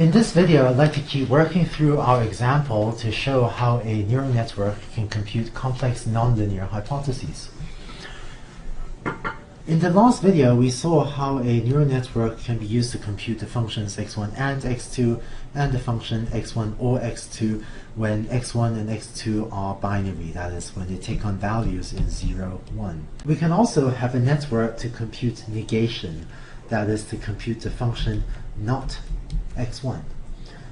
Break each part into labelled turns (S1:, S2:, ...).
S1: In this video, I'd like to keep working through our example to show how a neural network can compute complex nonlinear hypotheses. In the last video, we saw how a neural network can be used to compute the functions x1 and x2 and the function x1 or x2 when x1 and x2 are binary, that is, when they take on values in 0, 1. We can also have a network to compute negation, that is, to compute the function not x1.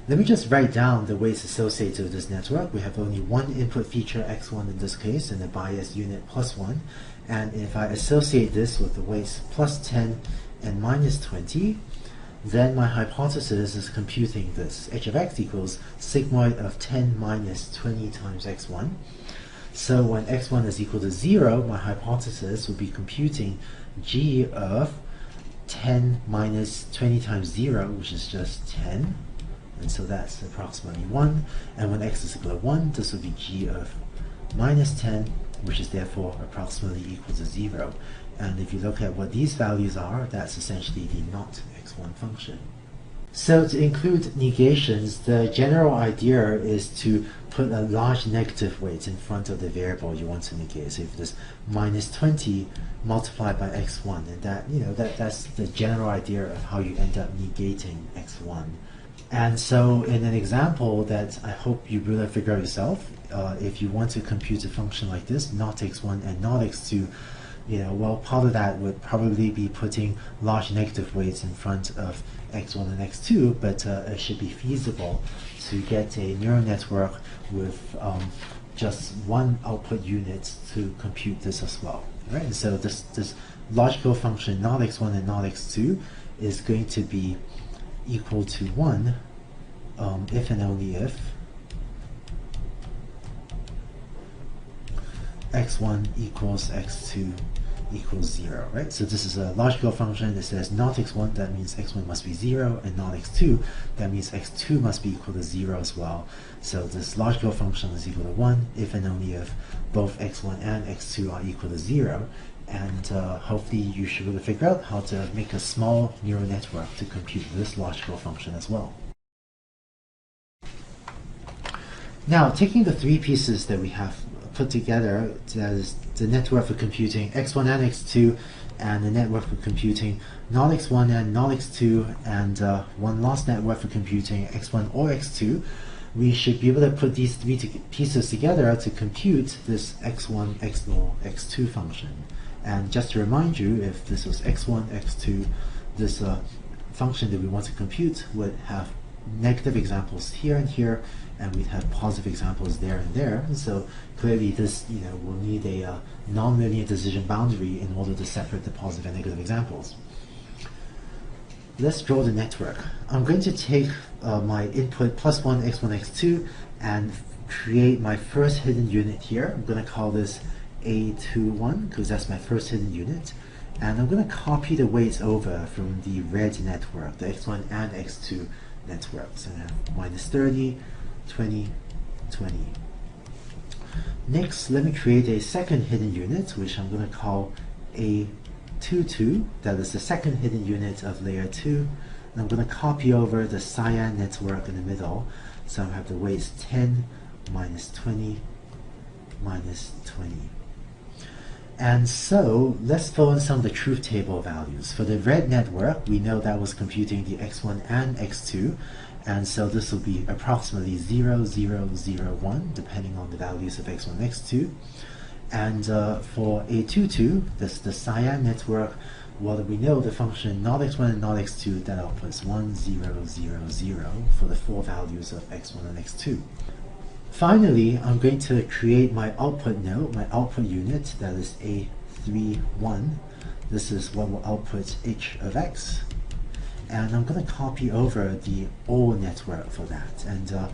S1: Let me just write down the weights associated with this network. We have only one input feature, x1 in this case, and the bias unit plus 1. And if I associate this with the weights plus 10 and minus 20, then my hypothesis is computing this. H of x equals sigmoid of 10 minus 20 times x1. So when x1 is equal to 0, my hypothesis will be computing g of 10 minus 20 times 0, which is just 10. And so that's approximately 1. And when x is equal to 1, this will be g of minus 10, which is therefore approximately equal to 0. And if you look at what these values are, that's essentially the not x1 function. So to include negations, the general idea is to put a large negative weight in front of the variable you want to negate. So if there's minus 20 multiplied by x1, and that's the general idea of how you end up negating x1. And so in an example that I hope you really figure out yourself, if you want to compute a function like this, not x1 and not x2, well, part of that would probably be putting large negative weights in front of x1 and x2, but it should be feasible to get a neural network with just one output unit to compute this as well. Right? And so this logical function not x1 and not x2 is going to be equal to 1 if and only if x1 equals x2 equals 0, right? So this is a logical function that says not x1, that means x1 must be 0, and not x2, that means x2 must be equal to 0 as well. So this logical function is equal to 1 if and only if both x1 and x2 are equal to 0. And hopefully you should be able to figure out how to make a small neural network to compute this logical function as well. Now, taking the three pieces that we have put together, that is the network for computing x1 and x2, and the network for computing not x1 and not x2, and one last network for computing x1 or x2, we should be able to put these three pieces together to compute this x1, x0, x2 function. And just to remind you, if this was x1, x2, this function that we want to compute would have negative examples here and here, and we'd have positive examples there and there. And so clearly this will need a nonlinear decision boundary in order to separate the positive and negative examples. Let's draw the network. I'm going to take my input plus 1, x1, x2, and create my first hidden unit here. I'm going to call this A21 because that's my first hidden unit. And I'm going to copy the weights over from the red network, the x1 and x2 networks. So I have minus 30, 20, 20. Next, let me create a second hidden unit, which I'm going to call A22. That is the second hidden unit of layer 2. And I'm going to copy over the cyan network in the middle. So I have the weights 10, minus 20, minus 20. And so let's fill in some of the truth table values. For the red network, we know that was computing the x1 and x2, and so this will be approximately 0, 0, 0, 1, depending on the values of x1 and x2. And for A22, the cyan network, well, we know the function not x1 and not x2, that outputs 1, 0, 0, 0 for the four values of x1 and x2. Finally, I'm going to create my output node, my output unit, that is A31. This is what will output h of x. And I'm going to copy over the O network for that. And I'm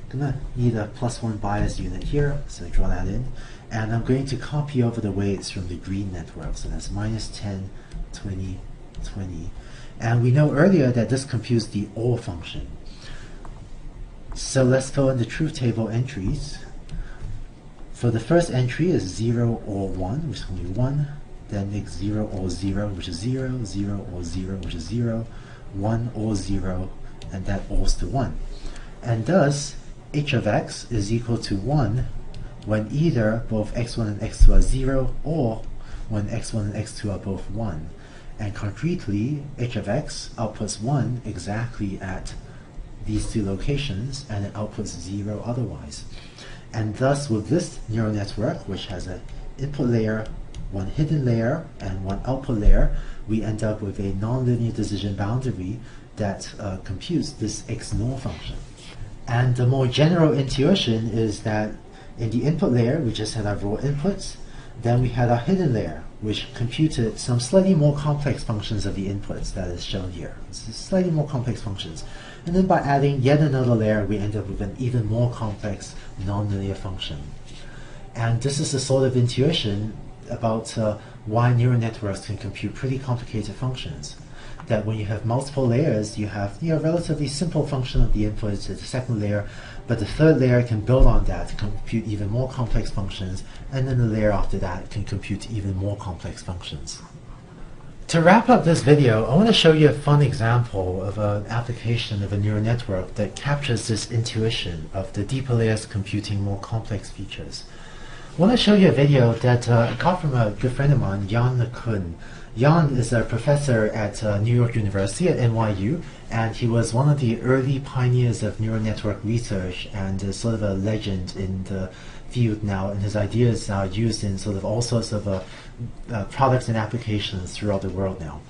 S1: going to need a plus 1 bias unit here, so draw that in. And I'm going to copy over the weights from the green network, so that's minus 10, 20, 20. And we know earlier that this computes the O function. So let's fill in the truth table entries. For the first entry is 0 or 1, which is going to be 1. Then next 0 or 0, which is 0, 0 or 0, which is 0, 1 or 0, and that falls to 1. And thus, h of x is equal to 1 when either both x1 and x2 are 0, or when x1 and x2 are both 1. And concretely, h of x outputs 1 exactly at these two locations, and it outputs 0 otherwise. And thus, with this neural network, which has an input layer, one hidden layer, and one output layer, we end up with a nonlinear decision boundary that computes this XNOR function. And the more general intuition is that in the input layer, we just had our raw inputs. Then we had our hidden layer, which computed some slightly more complex functions of the inputs that is shown here. So slightly more complex functions. And then by adding yet another layer, we end up with an even more complex nonlinear function. And this is the sort of intuition about why neural networks can compute pretty complicated functions. That when you have multiple layers, you have relatively simple function of the input to the second layer, but the third layer can build on that to compute even more complex functions, and then the layer after that can compute even more complex functions. To wrap up this video, I want to show you a fun example of an application of a neural network that captures this intuition of the deeper layers computing more complex features. I want to show you a video that I got from a good friend of mine, Jan LeCun. Jan is a professor at New York University at NYU, and he was one of the early pioneers of neural network research and is sort of a legend in the field now, and his ideas are used in sort of all sorts of products and applications throughout the world now.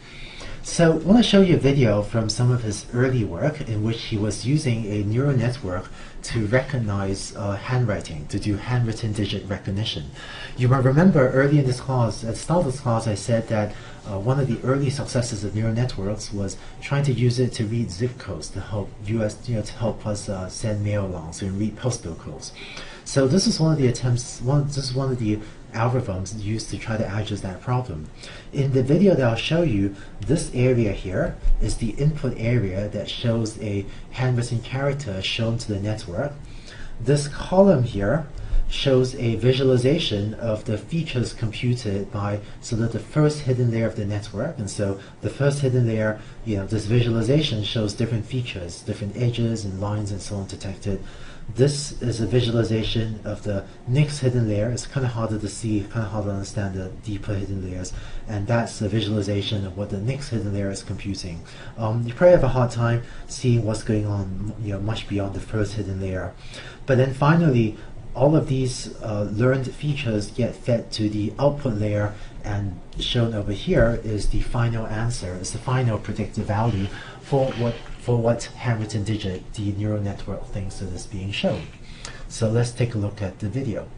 S1: So I want to show you a video from some of his early work in which he was using a neural network to recognize handwriting, to do handwritten digit recognition. You might remember early in this class, at the start of this class, I said that one of the early successes of neural networks was trying to use it to read zip codes to help to help us send mail along, so read postal codes. So this is one of the attempts. This is one of the algorithms used to try to address that problem. In the video that I'll show you, this area here is the input area that shows a handwritten character shown to the network. This column here shows a visualization of the features computed by the first hidden layer of the network. And so the first hidden layer, this visualization shows different features, different edges and lines and so on detected. This is a visualization of the next hidden layer. It's kind of harder to see, kind of hard to understand the deeper hidden layers, and that's a visualization of what the next hidden layer is computing. You probably have a hard time seeing what's going on, much beyond the first hidden layer. But then finally, all of these learned features get fed to the output layer, and shown over here is the final answer, is the final predicted value for what handwritten digit the neural network thinks that is being shown. So let's take a look at the video.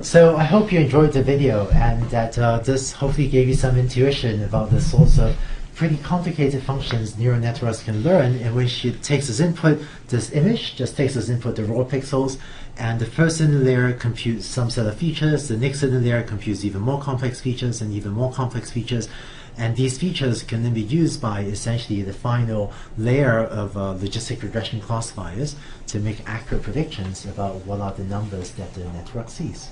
S1: So I hope you enjoyed the video, and that this hopefully gave you some intuition about the sorts of pretty complicated functions neural networks can learn, in which it takes as input this image, just takes as input the raw pixels, and the first inner layer computes some set of features, the next inner layer computes even more complex features and even more complex features, and these features can then be used by essentially the final layer of logistic regression classifiers to make accurate predictions about what are the numbers that the network sees.